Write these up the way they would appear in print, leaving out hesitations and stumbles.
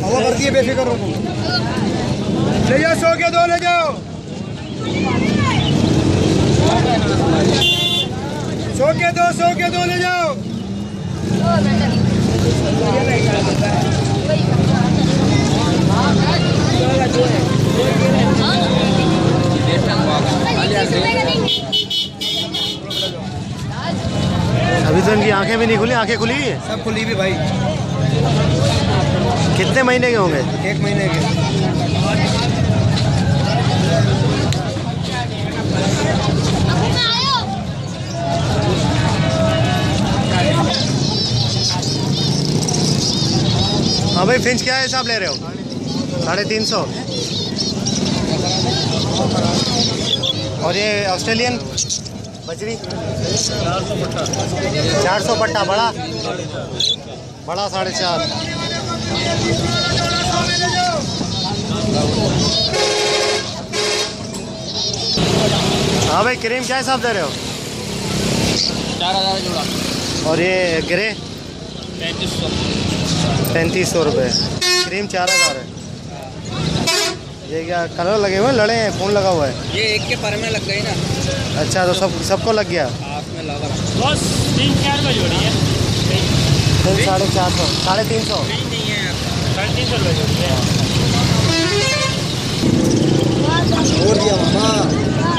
हवा भरती है, बेफिक्र रहो। ले जाओ 100 के 2 ले जाओ, 100 के 2, 100 के 2 ले जाओ। अभी तो इनकी आंखें भी नहीं खुली, आंखें खुली है? सब खुली भी भाई। कितने महीने के होंगे? 1 महीने के। हाँ भाई, फिंच क्या हिसाब ले रहे हो? 350। और ये ऑस्ट्रेलियन बजरी 400 पट्टा, बड़ा 4.5। हाँ भाई, क्रीम क्या हिसाब दे रहे हो? 4000 जोड़ा। और ये ग्रे 3500 रुपये। क्रीम 4000 है। ये क्या कलर लगे हुए हैं, लड़े हैं, खून लगा हुआ है? ये एक के पर में लग गई ना। अच्छा, तो सबको लग गया? हाथ में लगा बस 3-4 का जोड़ी है। 450, 350। नहीं है 350 रुपये जोड़ी है। और दिया मामा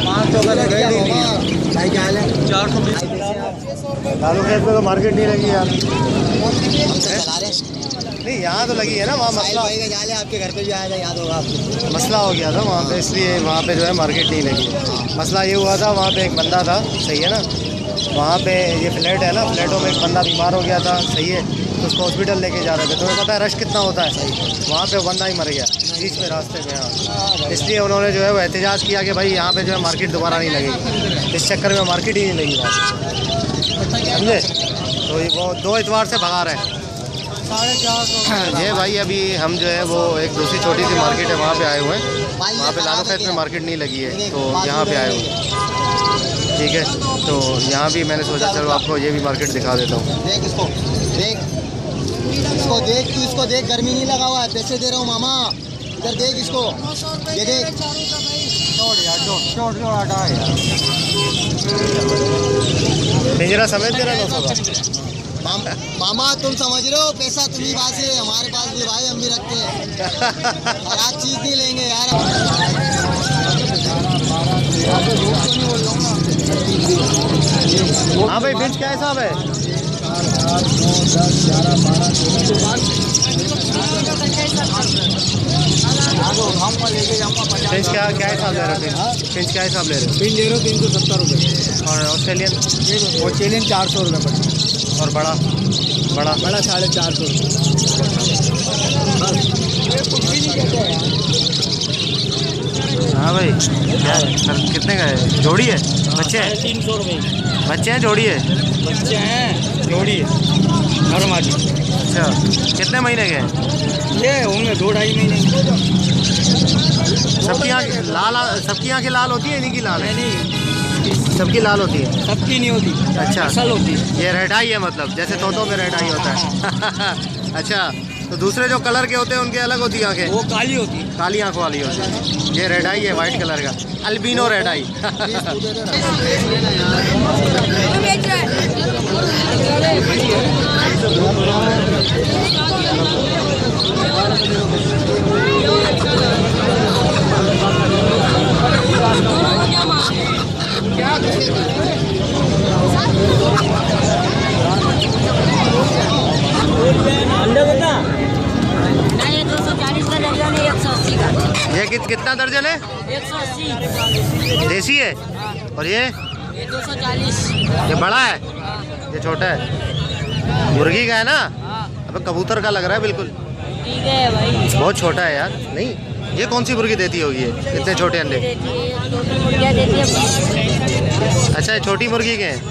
500 का लगा ही नहीं भाई। क्या हाल है? 420। लालू खेत में तो मार्केट नहीं लगी यार। चला रहे नहीं, यहाँ तो लगी है ना, वहाँ मसला भाई का जाले आपके घर पे भी आया था, याद होगा आपको। मसला हो गया था वहाँ पे, इसलिए वहाँ पे जो है मार्केट नहीं लगी। मसला ये हुआ था, वहाँ पे एक बंदा था, सही है ना, वहाँ पे ये फ्लैट है ना, फ्लैटों में एक बंदा बीमार हो गया था, सही है, तो उसको हॉस्पिटल लेके जा रहे थे। तुम्हें पता है रश कितना होता है? वहाँ पे बंदा ही मर गया बीच में रास्ते में। हाँ, इसलिए उन्होंने जो है वो एहतजाज किया कि भाई यहाँ पे जो है मार्केट दोबारा नहीं लगेगी। इस चक्कर में मार्केट ही नहीं लगी वहाँ, समझे? तो ये वो 2 इतवार से भगा रहे हैं। 450। ये भाई अभी हम जो है वो एक दूसरी छोटी सी मार्केट है, वहाँ पे आए हुए हैं। वहाँ पे लालू खेत में मार्केट नहीं लगी है, तो यहाँ पे आए हुए हैं। ठीक है, तो यहाँ भी मैंने सोचा चलो आपको ये भी मार्केट दिखा देता हूँ। देख इसको, देख इसको, देख तू इसको देख, गर्मी नहीं लगा हुआ है, पैसे दे रहा हूँ मामा। इधर देख इसको, ये देख। पिंजरा समेत दे रहा 900 का। मामा तुम समझ रहे हो, पैसा तुम्ही पास है, हमारे पास भी भाई, हम भी रखते हैं। और आज चीज नहीं लेंगे यार। हाँ भाई, फिंच क्या हिसाब है? फिंच क्या हिसाब ले रहे हो? फिंच क्या हिसाब ले रहे हो? पिन ले रहे हो 370 रुपये। और ऑस्ट्रेलियन? ऑस्ट्रेलियन 400 रुपये पड़ता। और बड़ा 450 रुपये। हाँ भाई, क्या कितने का है? जोड़ी है? बच्चे हैं? 300 रुपये बच्चे हैं, जोड़ी है? बच्चे हैं, जोड़ी है नॉर्मल। अच्छा, कितने महीने के हैं? ये होंगे 2-2.5 महीने। सबकी आँखें लाल होती है? इन्हीं की लाल है? सबकी लाल होती है? सबकी नहीं होती। अच्छा, असल होती है। ये रेड आई है, मतलब जैसे तोतों में रेड आई होता है। अच्छा, तो दूसरे जो कलर के होते हैं उनके अलग होती है आँखें? वो काली होती है। काली आँखों वाली होती है। ये रेड आई है, वाइट कलर का, अल्बिनो रेड आई। ये 240 का दर्जन है, 180 का। ये कितना दर्जन है? 180। देसी है? और ये 240। ये बड़ा है, ये छोटा है? मुर्गी का है ना? अबे कबूतर का लग रहा है बिल्कुल। ठीक है भाई। बहुत छोटा है यार। नहीं, ये कौन सी मुर्गी देती होगी ये इतने छोटे अंडे? छोटी मुर्गियाँ देती है। अच्छा, ये छोटी मुर्गी के हैं।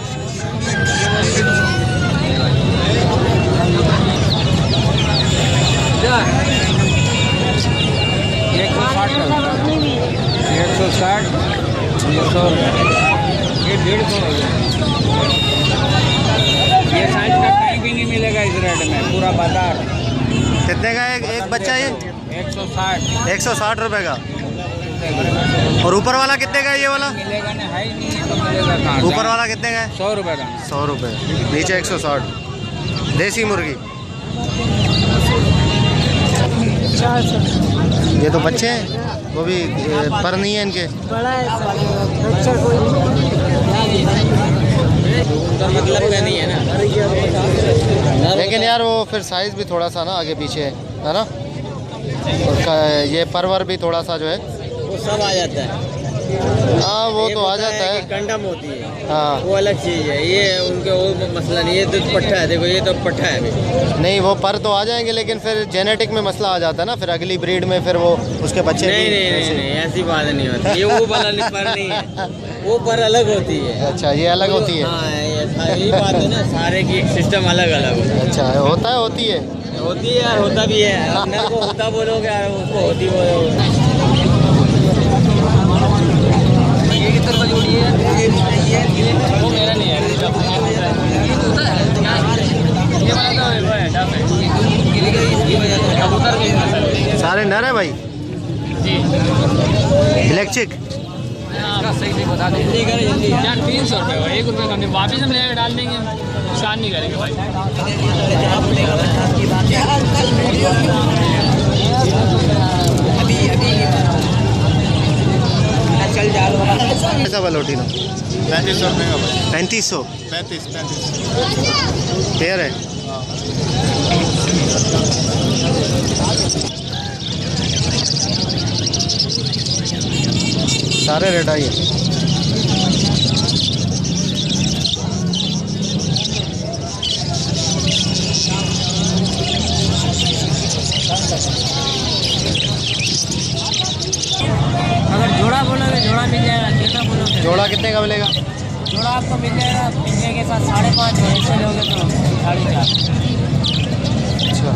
ये 160 ये 150 हो गया। ये साइज का कहीं भी नहीं मिलेगा इस रेट में, पूरा बाजार। कितने का है एक बच्चा ये? 160 160 रुपये का। और ऊपर वाला कितने का है ये वाला? मिलेगा ना, है ही नहीं तो मिलेगा कहाँ? ऊपर वाला कितने का है? 100 रुपये का। 100 रुपये, नीचे 160। देसी मुर्गी। ये तो बच्चे हैं, वो भी पर नहीं है इनके। बड़ा है बच्चा कोई मतलब का नहीं है ना। लेकिन यार वो फिर साइज़ भी थोड़ा सा ना आगे पीछे है ना। और ये परवर भी थोड़ा सा जो है वो सब आ जाता है। हाँ वो तो आ जाता है। कंडम होती है, हाँ वो अलग चीज़ है। ये उनके वो मसला नहीं, ये तो पट्ठा है। देखो ये तो पट्ठा है अभी। नहीं वो पर तो आ जाएंगे, लेकिन फिर जेनेटिक में मसला आ जाता है ना, फिर अगली ब्रीड में फिर वो उसके बच्चे नहीं भी नहीं नहीं ऐसे- नहीं, ऐसी बात नहीं होती। ये वो वाला पर नहीं है, वो पर अलग होती है। अच्छा ये अलग होती है। हाँ यही बात है ना, सारे की सिस्टम अलग अलग होता है। अच्छा होता है, होती है। होती है यार, होता भी है। अपने को होता बोलोगे यार, उसको होती बोलोगे। ये कितना रुपये जोड़ी है? वो मेरा नहीं है, ये वाला तो है डब है। सारे नर है भाई जी ब्लैक चिक। सही से बता दें यार। 300 रुपये का, 1 रुपये कम नहीं। वापिस हम लेकर डाल देंगे, नुकसान नहीं करेंगे भाई। चल जाल वाला ऐसा बलोटी ना 3500 रुपये का भाई। 3500 35 पेयर है। सारे रेट आई है। अगर जोड़ा बोलोगे जोड़ा मिल जाएगा, जोड़ा बोलोगे जोड़ा कितने का मिलेगा? जोड़ा आपको मिल जाएगा पिंजरे के साथ 5.5। जोड़े से लोगे तो 4.5। अच्छा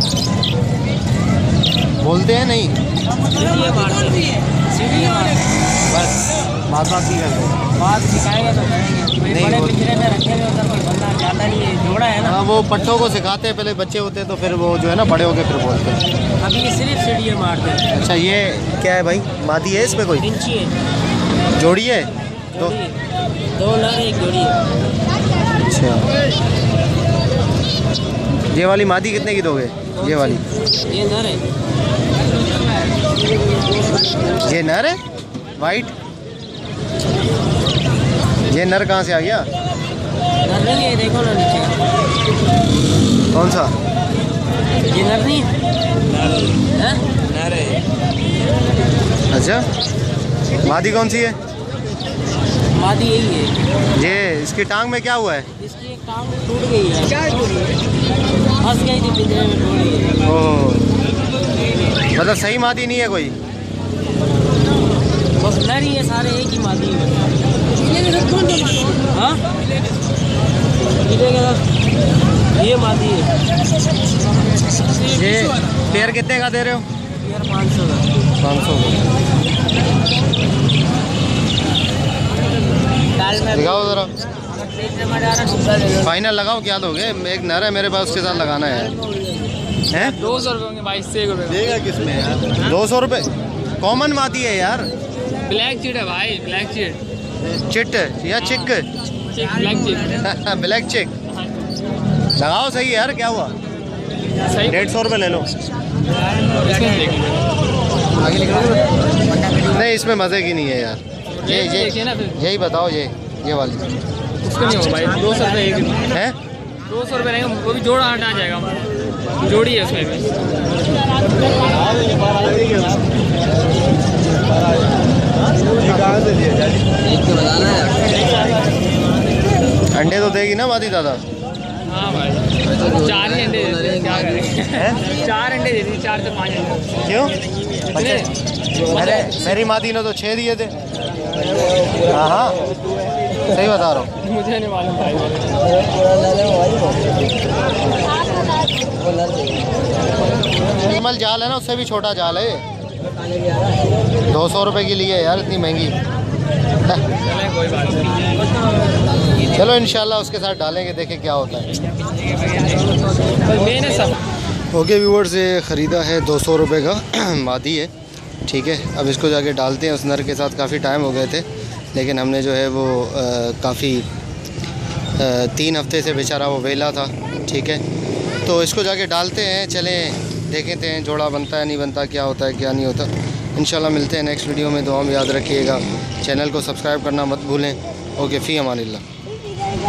बोलते हैं नहीं, सीढ़ी मारते सीढ़ी मारते बस बात की करते हैं। बात सिखाएंगे तो करेंगे। नहीं, बड़े वो- पिंजरे में रखे हुए उधर कोई बंदा जाता नहीं है, जोड़ा है ना। हाँ वो पट्टों को सिखाते हैं, पहले बच्चे होते हैं तो फिर वो जो है ना बड़े होके फिर बोलते हैं। अभी ये सिर्फ सीढ़ी मारते हैं। अच्छा ये क्या है भाई, मादी है इसमें कोई? इंची है, जोड़ी है दो? जोड़ी है। 2 नर 1 जोड़ी है। अच्छा ये वाली मादी कितने की दोगे? ये वाली ये नर है। ये नर है वाइट। ये नर कहाँ से आ गया? नर नहीं है, देखो ना नीचे। कौन सा? ये नर नहीं है? हैं? अच्छा मादी कौन सी है? मादी यही है। ये इसकी टांग में क्या हुआ है? इसकी एक टांग टूट गई है। फंस गई थी पिंजरे में, टूट गई। ओह मतलब सही मादी नहीं है कोई? बस नर ही है सारे, एक ही मादी है। हाँ ये मादी है। ये पेयर कितने का दे रहे हो? यार 500 का। 500 दाल में दिखाओ ज़रा, पेट में मजा आ रहा, सुबह ले लो। फाइनल लगाओ क्या दोगे? एक नर है मेरे पास, उसके साथ लगाना है। हैं 200 रुपये होंगे, 22 से 1 रुपये। देगा किसमें यार? 200 रुपये कॉमन मादी है यार। ब्लैक चीट है भाई, ब्लैक चीट। चिट या चिक? ब्लैक चीट ब्लैक चिक लगाओ सही है यार, क्या हुआ? सही। 150 रुपये ले लो। इसमें देखिए, नहीं इसमें मज़े की नहीं है यार। ये देखिए ना फिर। यही बताओ, ये वाली उसका नहीं होगा भाई। 200 रुपये एक। है। 200 रुपये रहेंगे, वो भी जोड़ा हटा जाएगा। जोड़ी है उसमें भी। अंडे तो देगी ना मादी दादा? हाँ भाई, 4 ही अंडे देती है, क्या करेंगे? 4 अंडे देती है, 4 से 5 अंडे। क्यों? इतने? मेरी मादी ने तो 6 दिए थे। हाँ हाँ सही बता रहा हूँ। मुझे नहीं मालूम भाई। नॉर्मल जाल है ना, उससे भी छोटा जाल है। 200 रुपये की लिए यार, इतनी महंगी। चलें कोई बात नहीं। चलो इंशाल्लाह उसके साथ डालेंगे, देखें क्या होता है। मैंने सब ओके व्यूअर्स, ये ख़रीदा है 200 रुपये का मादी है, ठीक है। अब इसको जाके डालते हैं। उस नर के साथ काफ़ी टाइम हो गए थे, लेकिन हमने जो है वो काफ़ी 3 हफ्ते से बेचारा वो वेला था, ठीक है। तो इसको जाके डालते हैं, चलें देखते हैं जोड़ा बनता है नहीं बनता, क्या होता है क्या नहीं होता। इंशाल्लाह मिलते हैं नेक्स्ट वीडियो में। दुआ में याद रखिएगा, चैनल को सब्सक्राइब करना मत भूलें। ओके, फ़ी अमानिल्लाह।